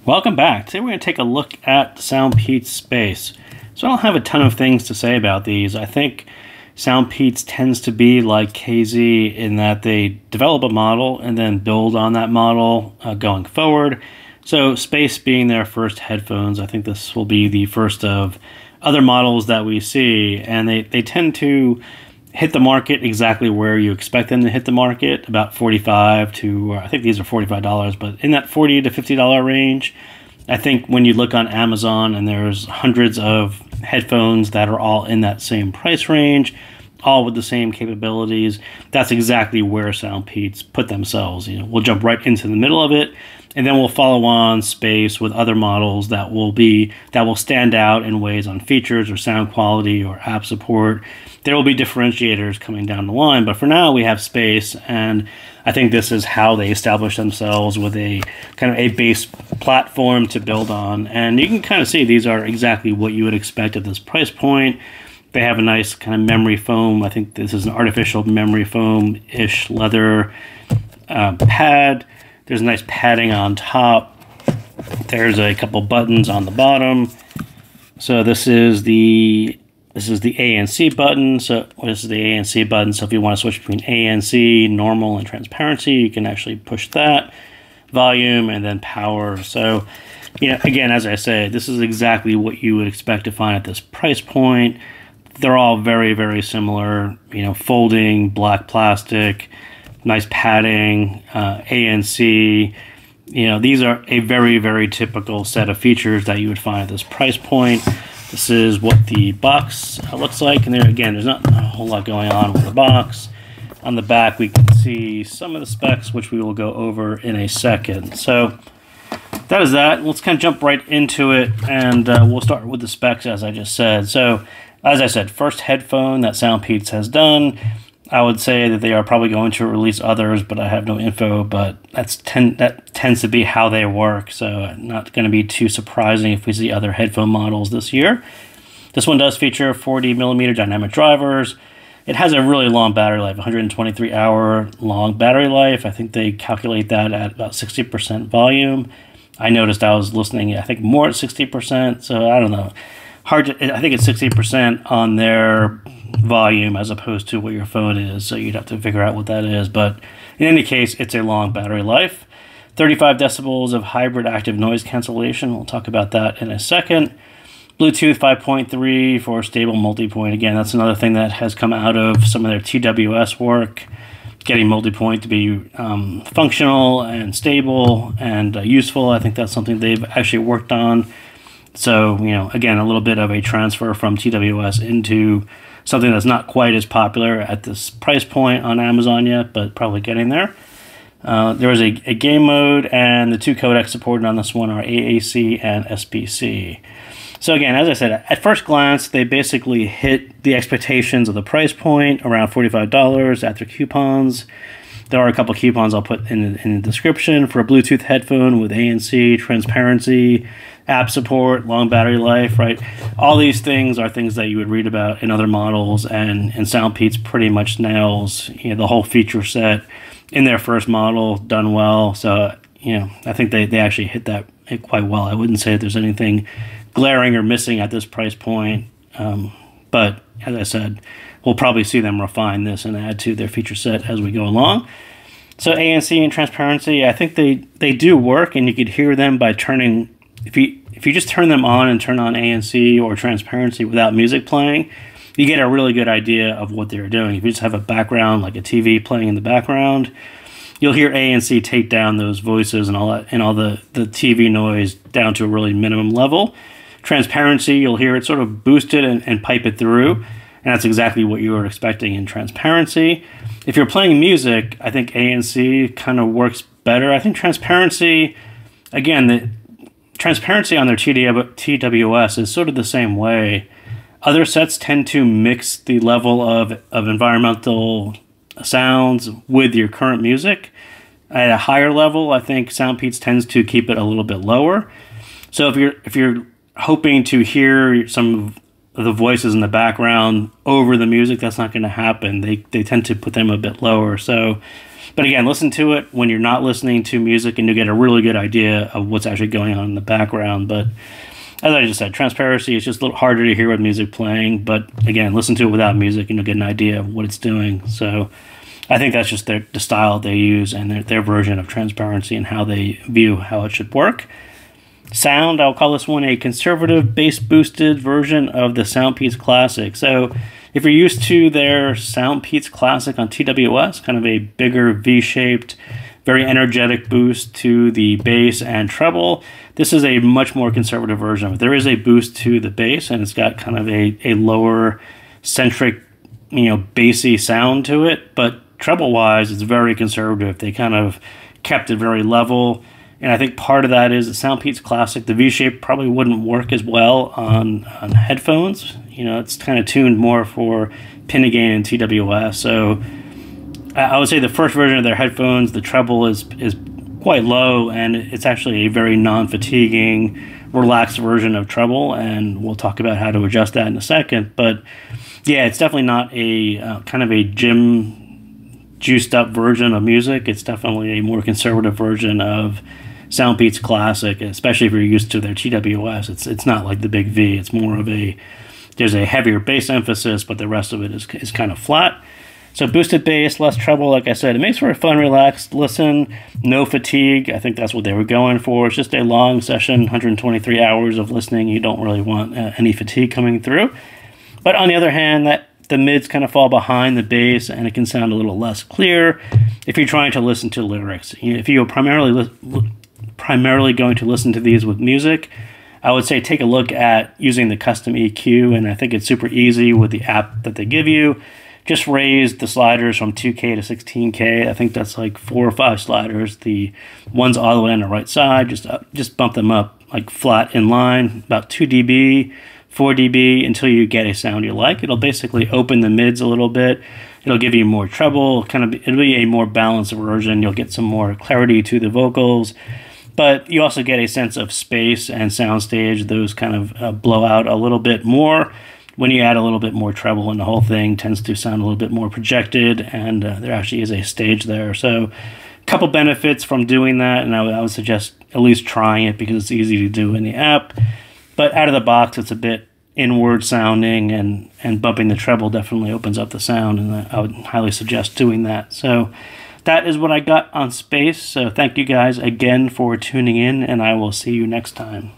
Welcome back. Today we're going to take a look at SoundPEATS Space. So I don't have a ton of things to say about these. I think SoundPEATS tends to be like KZ in that they develop a model and then build on that model going forward. So Space being their first headphones, I think this will be the first of other models that we see, and they tend to hit the market exactly where you expect them to hit the market, about $45 to, I think these are $45, but in that $40 to $50 range. I think when you look on Amazon and there's hundreds of headphones that are all in that same price range, all with the same capabilities, that's exactly where SoundPEATS put themselves. We'll jump right into the middle of it, and then we'll follow on Space with other models that will stand out in ways on features or sound quality or app support. There will be differentiators coming down the line, but for now we have Space, and I think this is how they establish themselves with a kind of a base platform to build on. And you can kind of see these are exactly what you would expect at this price point. They have a nice kind of memory foam. I think this is an artificial memory foam-ish leather pad. There's a nice padding on top. There's a couple buttons on the bottom. So this is the ANC button. So this is the ANC button. So if you want to switch between ANC, normal, and transparency, you can actually push that. Volume and then power. So, again, as I say, this is exactly what you would expect to find at this price point. They're all very, very similar. Folding, black plastic, nice padding, ANC. These are a very, very typical set of features that you would find at this price point. This is what the box looks like, and there's not a whole lot going on with the box. On the back, we can see some of the specs, which we will go over in a second. So that is that. Let's kind of jump right into it, and we'll start with the specs, as I just said. So, as I said, first headphone that SoundPEATS has done. I would say that they are probably going to release others, but I have no info, but that tends to be how they work, so not going to be too surprising if we see other headphone models this year. This one does feature 40mm dynamic drivers. It has a really long battery life, 123-hour long battery life. I think they calculate that at about 60% volume. I noticed I was listening, I think, more at 60%, so I don't know. I think it's 60% on their volume as opposed to what your phone is, so you'd have to figure out what that is. But in any case, it's a long battery life. 35 decibels of hybrid active noise cancellation. We'll talk about that in a second. Bluetooth 5.3 for stable multipoint. Again, that's another thing that has come out of some of their TWS work, getting multipoint to be functional and stable and useful. I think that's something they've actually worked on. So, again, a little bit of a transfer from TWS into something that's not quite as popular at this price point on Amazon yet, but probably getting there. There was a game mode, and the two codecs supported on this one are AAC and SPC. So again, as I said, at first glance, they basically hit the expectations of the price point, around $45 after coupons. There are a couple coupons I'll put in the description for a Bluetooth headphone with ANC, transparency, app support, long battery life, right? All these things are things that you would read about in other models, and SoundPEATS pretty much nails the whole feature set in their first model, done well. So, I think they actually hit that quite well. I wouldn't say that there's anything glaring or missing at this price point, but as I said, we'll probably see them refine this and add to their feature set as we go along. So ANC and transparency, I think they do work, and you could hear them by turning, if you just turn them on and turn on ANC or transparency without music playing, you get a really good idea of what they're doing. If you just have a background, like a TV playing in the background, you'll hear ANC take down those voices and all that, and all the TV noise down to a really minimum level. Transparency, you'll hear it sort of boosted and pipe it through, and that's exactly what you were expecting in transparency. If you're playing music, I think ANC kind of works better. I think transparency, again, the transparency on their TWS is sort of the same way. Other sets tend to mix the level of environmental sounds with your current music. At a higher level, I think SoundPEATS tends to keep it a little bit lower. So if you're hoping to hear some of the voices in the background over the music, that's not going to happen. They tend to put them a bit lower. So But again, listen to it when you're not listening to music, and you'll get a really good idea of what's actually going on in the background. But as I just said, transparency is just a little harder to hear with music playing. But again, listen to it without music, and you'll get an idea of what it's doing. So I think that's just the style they use and their version of transparency and how they view how it should work. Sound, I'll call this one a conservative bass-boosted version of the SoundPEATS Classic. So if you're used to their SoundPEATS Classic on TWS, kind of a bigger V-shaped, very energetic boost to the bass and treble, this is a much more conservative version of it. There is a boost to the bass, and it's got kind of a lower centric, bassy sound to it, but treble-wise, it's very conservative. They kind of kept it very level. And I think part of that is the SoundPEATS Classic, the V-shape probably wouldn't work as well on headphones. It's kind of tuned more for pin to gain and TWS. So I would say the first version of their headphones, the treble is quite low, and it's actually a very non-fatiguing, relaxed version of treble. And we'll talk about how to adjust that in a second. But yeah, it's definitely not a kind of a gym juiced up version of music. It's definitely a more conservative version of SoundPEATS Classic, especially if you're used to their TWS. It's not like the big V. It's more of there's a heavier bass emphasis, but the rest of it is kind of flat. So boosted bass, less treble, like I said, it makes for a fun, relaxed listen, no fatigue. I think that's what they were going for. It's just a long session, 123 hours of listening. You don't really want any fatigue coming through. But on the other hand, the mids kind of fall behind the bass, and it can sound a little less clear if you're trying to listen to lyrics. If you're primarily going to listen to these with music, I would say take a look at using the custom EQ, and I think it's super easy with the app that they give you. Just raise the sliders from 2K to 16K. I think that's like 4 or 5 sliders. The ones all the way on the right side, just bump them up like flat in line, about 2 dB, 4 dB until you get a sound you like. It'll basically open the mids a little bit. It'll give you more treble, it'll be a more balanced version. You'll get some more clarity to the vocals, but you also get a sense of space and soundstage. Those kind of blow out a little bit more when you add a little bit more treble, and the whole thing tends to sound a little bit more projected, and there actually is a stage there. So a couple benefits from doing that, and I would suggest at least trying it because it's easy to do in the app. But out of the box, it's a bit inward sounding, and bumping the treble definitely opens up the sound, and I would highly suggest doing that. So that is what I got on Space. So thank you guys again for tuning in, and I will see you next time.